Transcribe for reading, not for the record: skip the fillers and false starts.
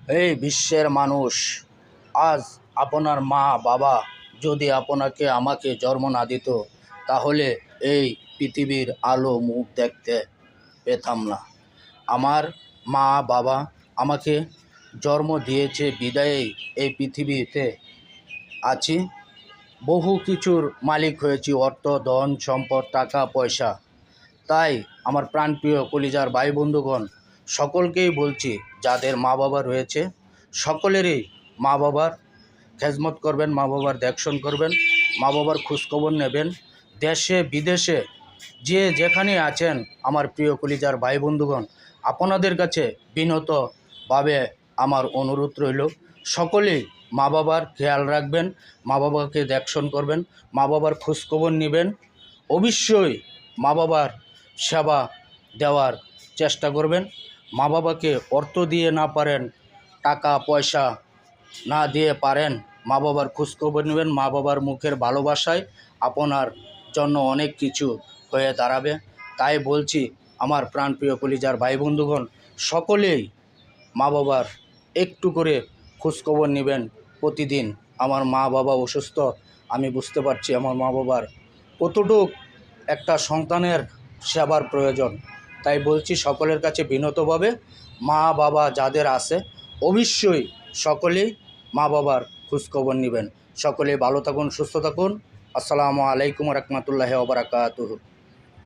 এই বিশ্বের মানুষ, আজ আপনার মা বাবা যদি আপনাকে আমাকে জন্ম না দিত, তাহলে এই পৃথিবীর আলো মুখ দেখতে পেতাম না। আমার মা বাবা আমাকে জন্ম দিয়েছে বিদায়েই এই পৃথিবীতে আছি। বহু কিছুর মালিক হয়েছি, অর্থ, ধন, সম্পদ, টাকা পয়সা। তাই আমার প্রাণপ্রিয় কলিজার ভাই বন্ধুগণ, সকলকেই বলছি, যাদের মা বাবা রয়েছে সকলেরই মা বাবার খেজমত করবেন, মা বাবার দেখশন করবেন, মা বাবার খোঁজখবর নেবেন। দেশে বিদেশে যে যেখানে আছেন আমার প্রিয় কলিজার ভাই বন্ধুগণ, আপনাদের কাছে বিনতভাবে আমার অনুরোধ রইল, সকলেই মা বাবার খেয়াল রাখবেন, মা বাবাকে দেখশন করবেন, মা বাবার খোঁজখবর নেবেন। অবশ্যই মা বাবার সেবা দেওয়ার চেষ্টা করবেন। মা বাবাকে অর্থ দিয়ে না পারেন, টাকা পয়সা না দিয়ে পারেন, মা বাবার খোঁজখবর নেবেন। মা বাবার মুখের ভালোবাসায় আপনার জন্য অনেক কিছু হয়ে দাঁড়াবে। তাই বলছি, আমার প্রাণপ্রিয় কলিজার ভাই বন্ধুগণ, সকলেই মা বাবার একটু করে খোঁজখবর নেবেন প্রতিদিন। আমার মা বাবা অসুস্থ, আমি বুঝতে পারছি আমার মা বাবার কতটুক একটা সন্তানের সেবার প্রয়োজন। তাই বলছি সকলের কাছে বিনতভাবে, মা বাবা যাদের আছে অবশ্যই সকলেই মা বাবার খোঁজখবর নেবেন। সকলেই ভালো থাকুন, সুস্থ থাকুন। আসসালামু আলাইকুম রহমতুল্লাহি ওয়া বারাকাতুহু।